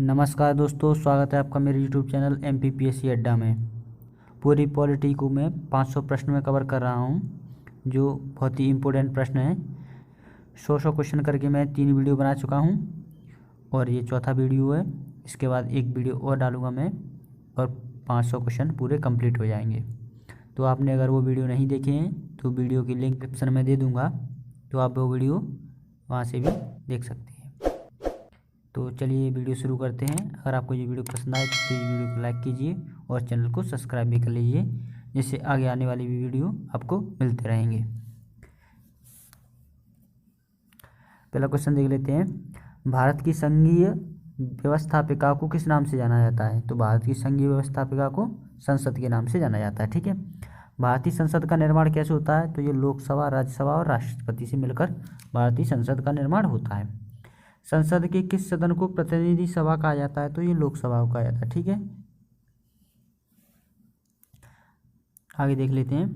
नमस्कार दोस्तों, स्वागत है आपका मेरे यूट्यूब चैनल MPPSC अड्डा में। पूरी पॉलिटी को मैं 500 प्रश्न में कवर कर रहा हूं, जो बहुत ही इम्पोर्टेंट प्रश्न है। 100 क्वेश्चन करके मैं 3 वीडियो बना चुका हूं और ये चौथा वीडियो है। इसके बाद एक वीडियो और डालूंगा मैं और 500 क्वेश्चन पूरे कंप्लीट हो जाएंगे। तो आपने अगर वो वीडियो नहीं देखे हैं तो वीडियो की लिंक डिस्क्रिप्शन में दे दूँगा, तो आप वो वीडियो वहाँ से भी देख सकते हैं। तो चलिए वीडियो शुरू करते हैं। अगर आपको ये वीडियो पसंद आए तो प्लीज़ वीडियो को लाइक कीजिए और चैनल को सब्सक्राइब भी कर लीजिए, जिससे आगे आने वाली भी वीडियो आपको मिलते रहेंगे। पहला क्वेश्चन देख लेते हैं। भारत की संघीय व्यवस्थापिका को किस नाम से जाना जाता है? तो भारत की संघीय व्यवस्थापिका को संसद के नाम से जाना जाता है। ठीक है। भारतीय संसद का निर्माण कैसे होता है? तो ये लोकसभा, राज्यसभा और राष्ट्रपति से मिलकर भारतीय संसद का निर्माण होता है। संसद के किस सदन को प्रतिनिधि सभा कहा जाता है? तो ये लोकसभा को कहा जाता है। ठीक है। आगे देख लेते हैं।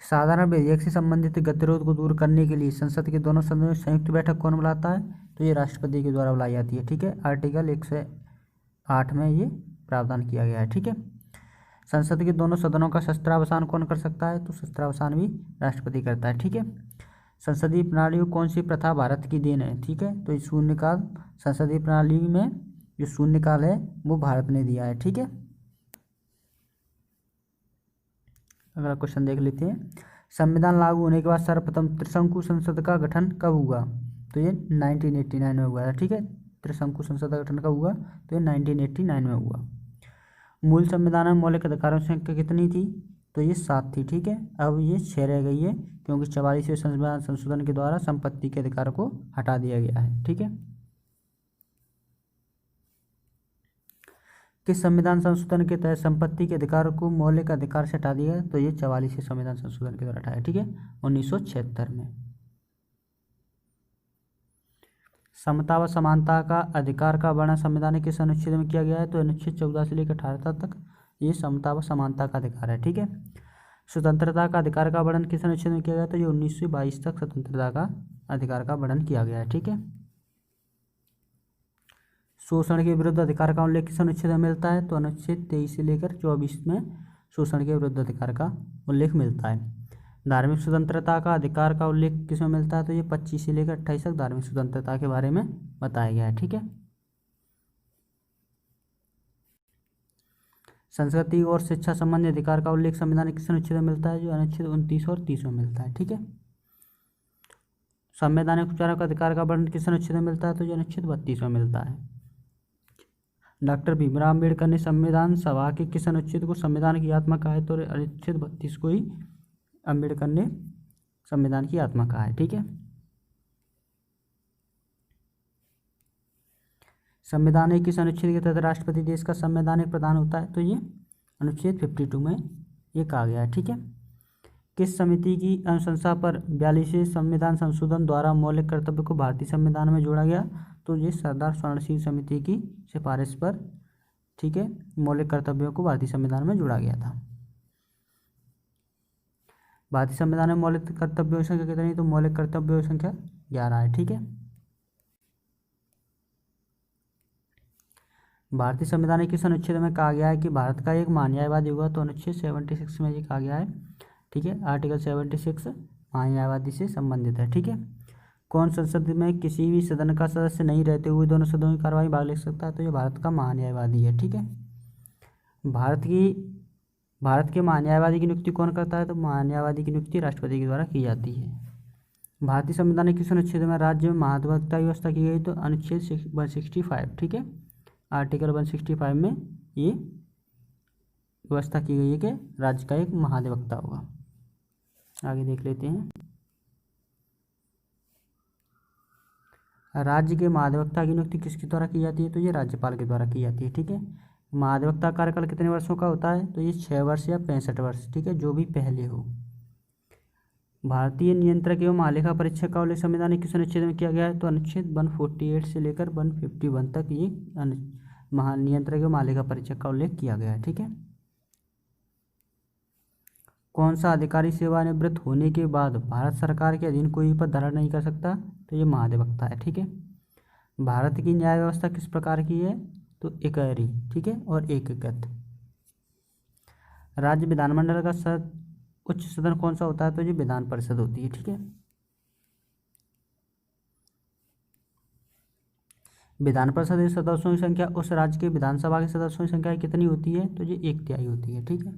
साधारण विधेयक से संबंधित गतिरोध को दूर करने के लिए संसद के दोनों सदनों में संयुक्त बैठक कौन बुलाता है? तो ये राष्ट्रपति के द्वारा बुलाई जाती है। ठीक है। आर्टिकल 108 में ये प्रावधान किया गया है। ठीक है। संसद के दोनों सदनों का शस्त्रावसान कौन कर सकता है? तो शस्त्रावसान भी राष्ट्रपति करता है। ठीक है। संसदीय प्रणाली में कौन सी प्रथा भारत की देन है? ठीक है। तो इस शून्यकाल, संसदीय प्रणाली में जो शून्यकाल है वो भारत ने दिया है। ठीक है। अगला क्वेश्चन देख लेते हैं। संविधान लागू होने के बाद सर्वप्रथम त्रिशंकु संसद का गठन कब हुआ? तो ये 1989 में हुआ था। ठीक है। त्रिशंकु संसद का गठन कब हुआ? तो ये 1989 में हुआ। मूल संविधान में मौलिक अधिकारों की संख्या कितनी थी? तो ये 7 थी। ठीक है। अब ये 6 रह गई है, क्योंकि 44वें संविधान संशोधन के द्वारा संपत्ति के अधिकार को हटा दिया गया है। ठीक है। किस संविधान संशोधन के तहत संपत्ति के अधिकार को मौलिक अधिकार से हटा दिया? तो ये 44वें संविधान संशोधन के द्वारा हटाया। ठीक है। 1976 में। समता व समानता का अधिकार का वर्णन संविधान के किस अनुच्छेद में किया गया है? तो अनुच्छेद 14 से लेकर 18 तक ये समता व समानता का अधिकार है। ठीक है। स्वतंत्रता का अधिकार का वर्णन किस अनुच्छेद में किया गया? तो ये 19 से 22 तक स्वतंत्रता का अधिकार का वर्णन किया गया है। ठीक है। शोषण के विरुद्ध अधिकार का उल्लेख किस अनुच्छेद में मिलता है? तो अनुच्छेद 23 से लेकर 24 में शोषण के विरुद्ध अधिकार का उल्लेख मिलता है। धार्मिक स्वतंत्रता का अधिकार का उल्लेख किस में मिलता है? तो ये 25 से लेकर 28 तक धार्मिक स्वतंत्रता के बारे में बताया गया है। ठीक है। संस्कृति और शिक्षा संबंधी अधिकार का उल्लेख संविधान किस अनुच्छेद में मिलता है? जो अनुच्छेद 29 और 30 में मिलता है। ठीक है। संवैधानिक उपचारों का अधिकार का वर्णन किस अनुच्छेद में मिलता है? तो जो अनुच्छेद 32 में मिलता है। डॉक्टर भीमराव अम्बेडकर ने संविधान सभा के किस अनुच्छेद को संविधान की आत्मा कहा है? तो अनुच्छेद 32 को ही अम्बेडकर ने संविधान की आत्मा कहा है। ठीक है। संविधान के किस अनुच्छेद के तहत राष्ट्रपति देश का संवैधानिक प्रधान होता है? तो ये अनुच्छेद 52 में ये कहा गया है। ठीक है। किस समिति की अनुशंसा पर 42वें संविधान संशोधन द्वारा मौलिक कर्तव्य को भारतीय संविधान में जोड़ा गया? तो ये सरदार स्वर्ण सिंह समिति की सिफारिश पर, ठीक है, मौलिक कर्तव्यों को भारतीय संविधान में जोड़ा गया था। भारतीय संविधान में मौलिक कर्तव्यों की संख्या कितनी? तो मौलिक कर्तव्यों की संख्या 11 है। ठीक है। भारतीय संविधान के किस अनुच्छेद में कहा गया है कि भारत का एक महान्यायवादी होगा? तो अनुच्छेद 76 में ये कहा गया है। ठीक है। आर्टिकल 76 महान्यायवादी से संबंधित है। ठीक है। कौन संसद में किसी भी सदन का सदस्य नहीं रहते हुए दोनों सदनों की कार्यवाही भाग ले सकता है? तो ये भारत का महान्यायवादी है। ठीक है। भारत के महान्यायवादी की नियुक्ति कौन करता है? तो महान्यायवादी की नियुक्ति राष्ट्रपति के द्वारा की जाती है। भारतीय संविधान के किस अनुच्छेद में राज्य में महाधिवक्ता की व्यवस्था की गई? तो अनुच्छेद 165। ठीक है। आर्टिकल 165 में ये व्यवस्था की गई है कि राज्य का एक महाधिवक्ता होगा। आगे देख लेते हैं। राज्य के महाधिवक्ता की नियुक्ति किसके द्वारा की जाती है? तो ये राज्यपाल के द्वारा की जाती है। ठीक है। महाधिवक्ता कार्यकाल कितने वर्षों का होता है? तो ये 6 वर्ष या 65 वर्ष। ठीक है। जो भी पहले हो। भारतीय नियंत्रक एवं महालेखा परीक्षक का उल्लेख संविधान के किस अनुच्छेद में किया गया है? तो अनुच्छेद 148 से लेकर 151 तक ये नियंत्रक एवं महालेखा परीक्षक का उल्लेख किया गया है। ठीक है। कौन सा अधिकारी सेवानिवृत्त होने के बाद भारत सरकार के अधीन कोई पद धारण नहीं कर सकता? तो ये महाधिवक्ता है। ठीक है। भारत की न्याय व्यवस्था किस प्रकार की है? तो एकहरी, ठीक है, और एकीकृत। राज्य विधानमंडल का उच्च सदन कौन सा होता है? तो ये विधान परिषद होती है, ठीक है। विधान परिषद के सदस्यों की संख्या उस राज्य के विधानसभा के सदस्यों की संख्या कितनी होती है? तो ये 1/3 होती है, ठीक है।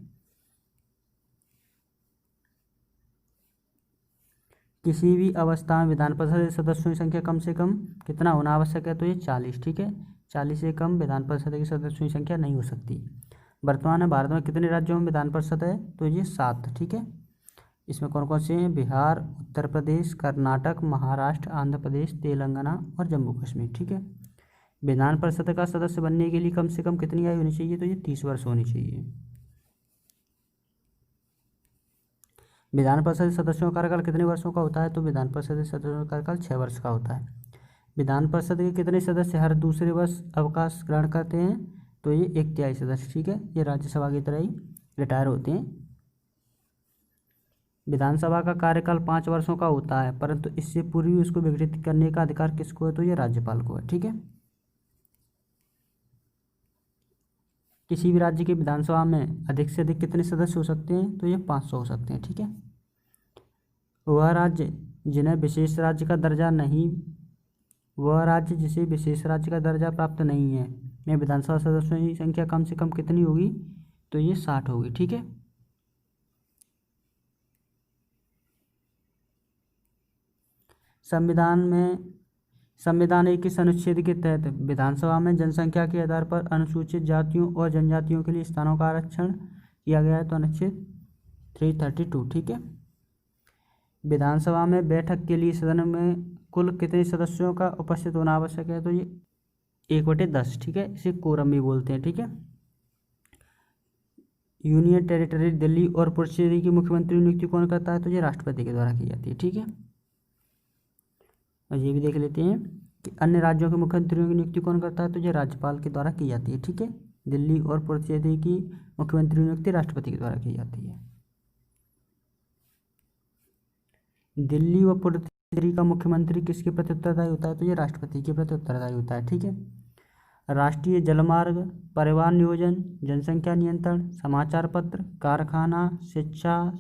किसी भी अवस्था में विधान परिषद के सदस्यों की संख्या कम से कम कितना होना आवश्यक है? तो ये 40, ठीक है। 40 से कम विधान परिषद के सदस्यों की संख्या नहीं हो सकती। वर्तमान में भारत में कितने राज्यों में विधान परिषद है? तो ये 7, ठीक है। इसमें कौन कौन से हैं? बिहार, उत्तर प्रदेश, कर्नाटक, महाराष्ट्र, आंध्र प्रदेश, तेलंगाना और जम्मू कश्मीर, ठीक है। विधान परिषद का सदस्य बनने के लिए कम से कम कितनी आयु होनी चाहिए? तो ये 30 वर्ष होनी चाहिए। विधान परिषद सदस्यों का कार्यकाल कितने वर्षों का होता है? तो विधान परिषद सदस्यों का कार्यकाल 6 वर्ष का होता है। विधान परिषद के कितने सदस्य हर दूसरे वर्ष अवकाश ग्रहण करते हैं? तो ये 1/3 सदस्य, ठीक है। ये राज्यसभा की तरह ही रिटायर होते हैं। विधानसभा का कार्यकाल 5 वर्षों का होता है, परंतु इससे पूर्व भी उसको विघटित करने का अधिकार किसको है? तो ये राज्यपाल को है, ठीक है। किसी भी राज्य की विधानसभा में अधिक से अधिक कितने सदस्य हो सकते हैं? तो ये 500 हो सकते हैं, ठीक है। वह राज्य जिन्हें विशेष राज्य का दर्जा नहीं वह राज्य जिसे विशेष राज्य का दर्जा प्राप्त नहीं है में विधानसभा सदस्यों की संख्या कम से कम कितनी होगी? तो ये 60 होगी, ठीक है। संविधान एक किस अनुच्छेद के तहत विधानसभा में जनसंख्या के आधार पर अनुसूचित जातियों और जनजातियों के लिए स्थानों का आरक्षण किया गया है? तो अनुच्छेद 332, ठीक है। विधानसभा में बैठक के लिए सदन में कुल कितने सदस्यों का उपस्थित होना आवश्यक है? तो ये 1/10, ठीक है। इसे कोरम भी बोलते हैं, ठीक है। यूनियन टेरिटरी दिल्ली और पुडुचेरी की मुख्यमंत्री नियुक्ति कौन करता है? तो ये राष्ट्रपति के द्वारा की जाती है, ठीक है। और ये भी देख लेते हैं कि अन्य राज्यों के मुख्यमंत्रियों की नियुक्ति कौन करता है? तो ये राज्यपाल के द्वारा की जाती है, ठीक है। दिल्ली और पुडुचेरी की मुख्यमंत्री नियुक्ति राष्ट्रपति के द्वारा की जाती है। दिल्ली व पुडुचेरी का मुख्यमंत्री किसके प्रति उत्तरदायी होता है? तो ये राष्ट्रपति के प्रति उत्तरदायी होता है, ठीक है। राष्ट्रीय जलमार्ग, परिवहन नियोजन, जनसंख्या नियंत्रण, समाचार पत्र, कारखाना, शिक्षा,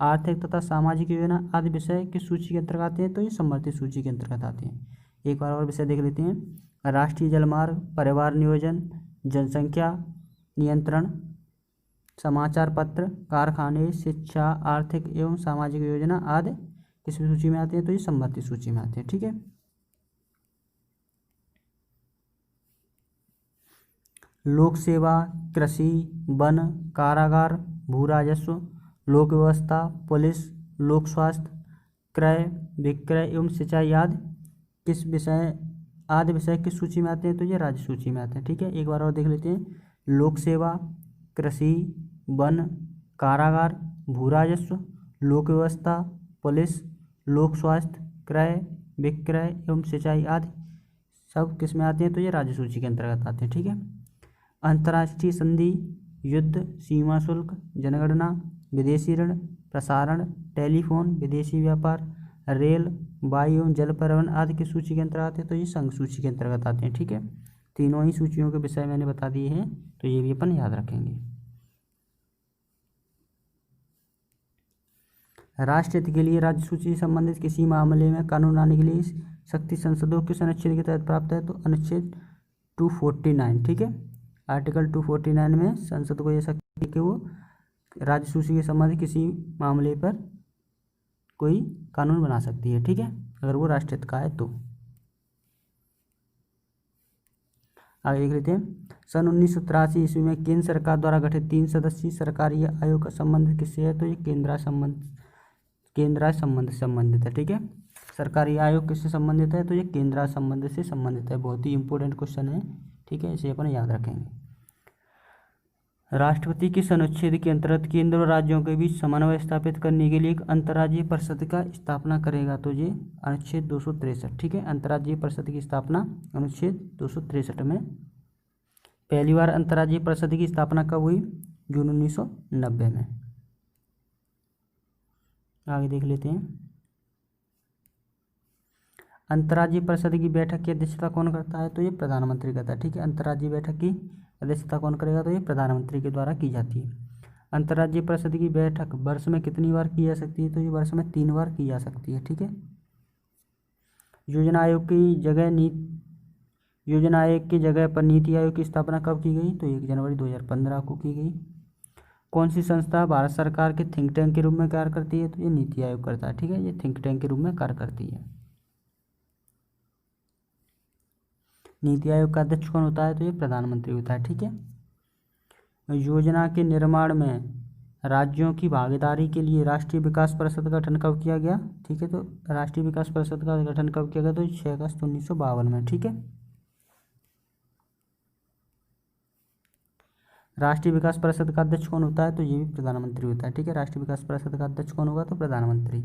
आर्थिक तथा सामाजिक योजना आदि विषय किस सूची के अंतर्गत आते हैं? तो ये समवर्ती सूची के अंतर्गत आते हैं। एक बार और विषय देख लेते हैं। राष्ट्रीय जलमार्ग, परिवहन नियोजन, जनसंख्या नियंत्रण, समाचार पत्र, कारखाने, शिक्षा, आर्थिक एवं सामाजिक योजना आदि किस सूची में आते हैं? तो ये समवर्ती सूची में आते हैं, ठीक है। लोक सेवा, कृषि, वन, कारागार, भू राजस्व, लोक व्यवस्था, पुलिस, लोक स्वास्थ्य, क्रय विक्रय एवं सिंचाई आदि विषय किस सूची में आते हैं? तो ये राज्य सूची में आते हैं, ठीक है। एक बार और देख लेते हैं। लोक सेवा, कृषि, वन, कारागार, भू राजस्व, लोक व्यवस्था, पुलिस, लोक स्वास्थ्य, क्रय विक्रय एवं सिंचाई आदि सब किस में आते हैं? तो ये राज्य सूची के अंतर्गत आते हैं, ठीक है। अंतर्राष्ट्रीय संधि, युद्ध, सीमा शुल्क, जनगणना, विदेशी ऋण, प्रसारण, टेलीफोन, विदेशी व्यापार, रेल, वायु एवं जल परिवहन आदि की सूची के अंतर्गत आते हैं? तो ये संघ सूची के अंतर्गत आते हैं, ठीक है। तीनों ही सूचियों के विषय मैंने बता दिए हैं, तो ये भी अपन याद रखेंगे। राष्ट्र हित के लिए राज्य सूची से संबंधित किसी मामले में कानून लाने के लिए शक्ति संसदों किस अनुच्छेद के तहत प्राप्त है? तो अनुच्छेद 249, ठीक है। आर्टिकल 249 में संसद को यह शक्ति है कि वो राज्य सूची के संबंधित किसी मामले पर कोई कानून बना सकती है, ठीक है, अगर वो राष्ट्रहित का है तो। आगे देख लेते हैं। सन 1983 ईस्वी में केंद्र सरकार द्वारा गठित 3 सदस्यीय सरकारी आयोग का संबंध किससे है? तो ये केंद्रीय संबंध संबंधित है, ठीक है। सरकारी आयोग किससे संबंधित है? तो ये केंद्रीय संबंध से संबंधित है। बहुत ही इंपॉर्टेंट क्वेश्चन है, ठीक है, इसे अपन याद रखेंगे। राष्ट्रपति किस अनुच्छेद के अंतर्गत केंद्र और राज्यों के बीच समन्वय स्थापित करने के लिए एक अंतर्राज्यीय परिषद का स्थापना करेगा? तो ये अनुच्छेद 263, ठीक है। अंतर्राज्यीय परिषद की स्थापना अनुच्छेद 263 में। पहली बार अंतर्राज्यीय परिषद की स्थापना कब हुई? जून 1990 में। आगे देख लेते हैं। अंतर्राज्यीय परिषद की बैठक की अध्यक्षता कौन करता है? तो ये प्रधानमंत्री करता है। ठीक है, अंतर्राज्यीय बैठक की अध्यक्षता कौन करेगा? तो ये प्रधानमंत्री के द्वारा की जाती है। अंतर्राज्यीय परिषद की बैठक वर्ष में कितनी बार की जा सकती है? तो ये वर्ष में 3 बार की जा सकती है। ठीक है, योजना आयोग की जगह पर नीति आयोग की स्थापना कब की गई? तो 1 जनवरी 2015 को की गई। कौन सी संस्था भारत सरकार के थिंक टैंक के रूप में कार्य करती है? तो ये नीति आयोग करता है। ठीक है, ये थिंक टैंक के रूप में कार्य करती है। नीति आयोग का अध्यक्ष कौन होता है? तो ये प्रधानमंत्री होता है। ठीक है, योजना के निर्माण में राज्यों की भागीदारी के लिए राष्ट्रीय विकास परिषद का गठन कब किया गया? ठीक है, तो राष्ट्रीय विकास परिषद का गठन कब किया गया? तो 6 अगस्त 1952 में। ठीक है, राष्ट्रीय विकास परिषद का अध्यक्ष कौन होता है? तो ये भी प्रधानमंत्री होता है। ठीक है, राष्ट्रीय विकास परिषद का अध्यक्ष कौन होगा? तो प्रधानमंत्री।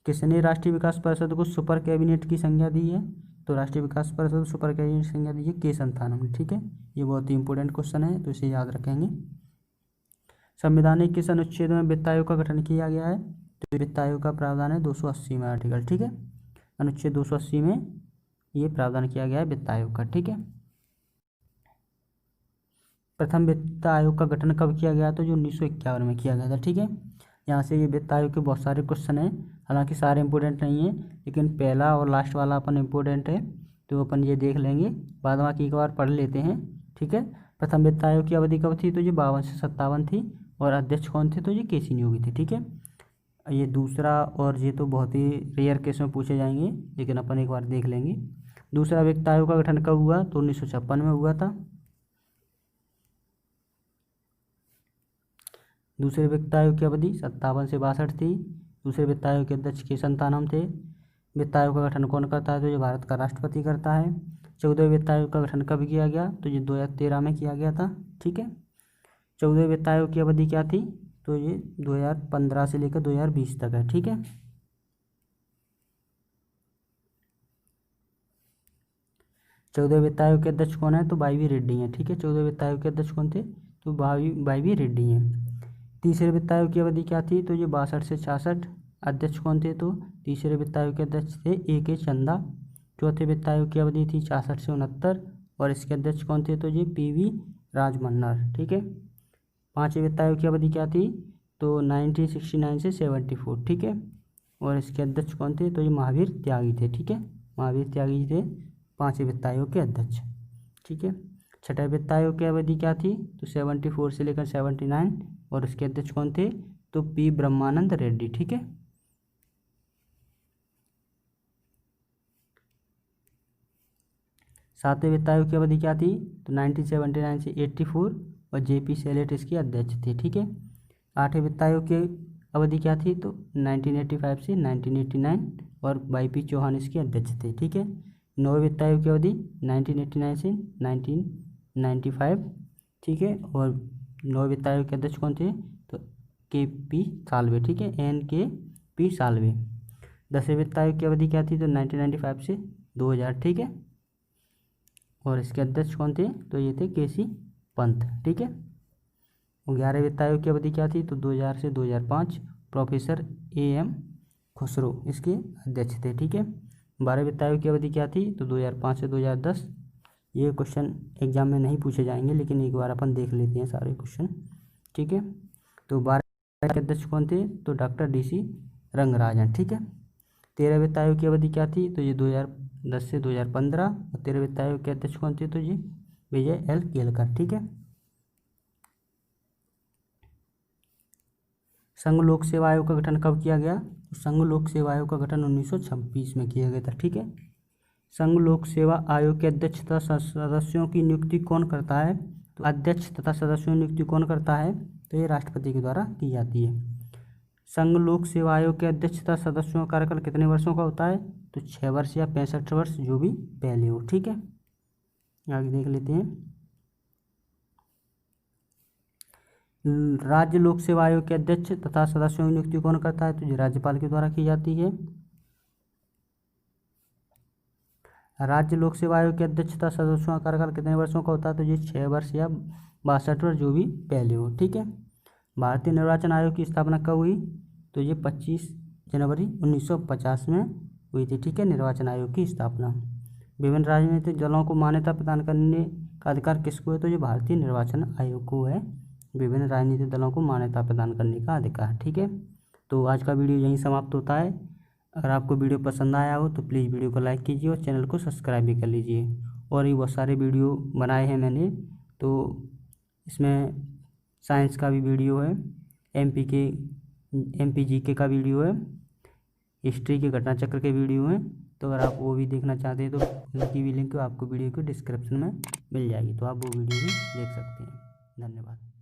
किसने राष्ट्रीय विकास परिषद को सुपर कैबिनेट की संज्ञा दी है? तो राष्ट्रीय विकास परिषद को सुपर कैबिनेट की संज्ञा दी है के संथानम ने। ठीक है, ये बहुत ही इंपॉर्टेंट क्वेश्चन है, तो इसे याद रखेंगे। संवैधानिक किस अनुच्छेद में वित्त आयोग का गठन किया गया है? तो वित्त आयोग का प्रावधान है 280 में आर्टिकल। ठीक है, अनुच्छेद 280 में ये प्रावधान किया गया है वित्त आयोग का। ठीक है, प्रथम वित्त आयोग का गठन कब किया गया? तो जो 1951 में किया गया था। ठीक है, यहाँ से ये वित्त आयोग के बहुत सारे क्वेश्चन हैं, हालांकि सारे इंपॉर्टेंट नहीं है, लेकिन पहला और लास्ट वाला अपन इम्पोर्टेंट है, तो अपन ये देख लेंगे, बाद बाकी एक बार पढ़ लेते हैं। ठीक है, प्रथम वित्त आयोग की अवधि कब थी? तो ये 52 से 57 थी, और अध्यक्ष कौन थे? तो ये केसी न्योगी थे। ठीक है, ये दूसरा, और ये तो बहुत ही रेयर केस में पूछे जाएंगे, लेकिन अपन एक बार देख लेंगे। दूसरा वित्त आयोग का गठन कब हुआ? तो 1956 में हुआ था। दूसरे वित्त आयोग की अवधि 57 से 62 थी। दूसरे वित्त आयोग के अध्यक्ष के संतानम थे। वित्त आयोग का गठन कौन करता है? तो ये भारत का राष्ट्रपति करता है। 14वें वित्त आयोग का गठन कब किया गया? तो ये 2013 में किया गया था। ठीक है, 14वें वित्त आयोग की अवधि क्या थी? तो ये 2015 से लेकर 2020 तक है। ठीक है, चौदह वित्त आयोग के अध्यक्ष कौन है? तो वाई रेड्डी हैं। ठीक है, 14वें वित्त आयोग के अध्यक्ष कौन थे? तो वाई रेड्डी हैं। तीसरे वित्त आयोग की अवधि क्या थी? तो ये 62 से 66। अध्यक्ष कौन थे? तो तीसरे वित्त आयोग के अध्यक्ष थे ए.के. चंदा। चौथे वित्त आयोग की अवधि थी 66 से 69, और इसके अध्यक्ष कौन थे? तो ये पी.वी. राजमन्ना। ठीक है, पांचवें वित्त आयोग की अवधि क्या थी? तो 1969 से 74। ठीक है, और इसके अध्यक्ष कौन थे? तो ये महावीर त्यागी थे। ठीक है, महावीर त्यागी थे पांचवें वित्त आयोग के अध्यक्ष। ठीक है, छठे वित्त आयोग की अवधि क्या थी? तो 74 से लेकर 79, और उसके अध्यक्ष कौन थे? तो पी. ब्रह्मानंद रेड्डी। ठीक है, सातवें वित्त आयोग की अवधि क्या थी? तो 1979 से 84, और जे.पी. सेलेट इसके अध्यक्ष थे। ठीक है, आठवें वित्त आयोग की अवधि क्या थी? तो 1985 से 1989, और वाई.पी. चौहान इसके अध्यक्ष थे। ठीक है, नौवें वित्त आयोग की अवधि 1989 से 1995। ठीक है, और नौवें वित्त आयोग के अध्यक्ष कौन थे? तो के.पी. साल्वे। ठीक है, N.K.P. साल्वे। दसवें वित्त आयोग की अवधि क्या थी? तो 1995 से 2000। ठीक है, और इसके अध्यक्ष कौन थे? तो ये थे के.सी. पंत। ठीक है, 11वें वित्त आयोग की अवधि क्या थी? तो 2000 से 2005। Professor A.M. खुसरो इसके अध्यक्ष थे। ठीक है, 12वें वित्त आयोग की अवधि क्या थी? तो 2005 से 2010। ये क्वेश्चन एग्जाम में नहीं पूछे जाएंगे, लेकिन एक बार अपन देख लेते हैं सारे क्वेश्चन। ठीक है, तो 12 के अध्यक्ष कौन थे? तो डॉक्टर D.C. रंगराजन। ठीक है, 13वें वित्त आयोग की अवधि क्या थी? तो ये 2010 से 2015, और 13वें वित्त आयोग के अध्यक्ष कौन थे? तो ये विजय L. केलकर। ठीक है, संघ लोक सेवा आयोग का गठन कब किया गया? तो संघ लोक सेवा आयोग का गठन 1926 में किया गया था। ठीक है, संघ लोक सेवा आयोग के अध्यक्ष तथा सदस्यों की नियुक्ति कौन करता है? तो अध्यक्ष तथा सदस्यों की नियुक्ति कौन करता है? तो ये राष्ट्रपति के द्वारा की जाती है। संघ लोक सेवा आयोग के अध्यक्ष तथा सदस्यों का कार्यकाल कितने वर्षों का होता है? तो 6 वर्ष या 65 वर्ष, जो भी पहले हो। ठीक है, आगे देख लेते हैं। राज्य लोक सेवा आयोग के अध्यक्ष तथा सदस्यों की नियुक्ति कौन करता है? तो ये राज्यपाल के द्वारा की जाती है। राज्य लोक सेवा आयोग के अध्यक्ष तथा सदस्यों का कार्यकाल कितने वर्षों का होता है? तो ये 6 वर्ष या 62 वर्ष, जो भी पहले हो। ठीक है, भारतीय निर्वाचन आयोग की स्थापना कब हुई? तो ये 25 जनवरी 1950 में, हुई थी, ठीक है, निर्वाचन आयोग की स्थापना। विभिन्न राजनीतिक दलों को मान्यता प्रदान करने का अधिकार किसको है, तो ये भारतीय निर्वाचन आयोग को है विभिन्न राजनीतिक दलों को मान्यता प्रदान करने का अधिकार, ठीक है। तो आज का वीडियो यहीं समाप्त होता है। अगर आपको वीडियो पसंद आया हो तो प्लीज़ वीडियो को लाइक कीजिए और चैनल को सब्सक्राइब भी कर लीजिए। और भी बहुत सारे वीडियो बनाए हैं मैंने, तो इसमें साइंस का भी वीडियो है, एमपी जीके का वीडियो है, हिस्ट्री के घटना चक्र के वीडियो हैं। तो अगर आप वो भी देखना चाहते हैं तो उनकी भी लिंक आपको वीडियो के डिस्क्रिप्शन में मिल जाएगी, तो आप वो वीडियो भी देख सकते हैं। धन्यवाद।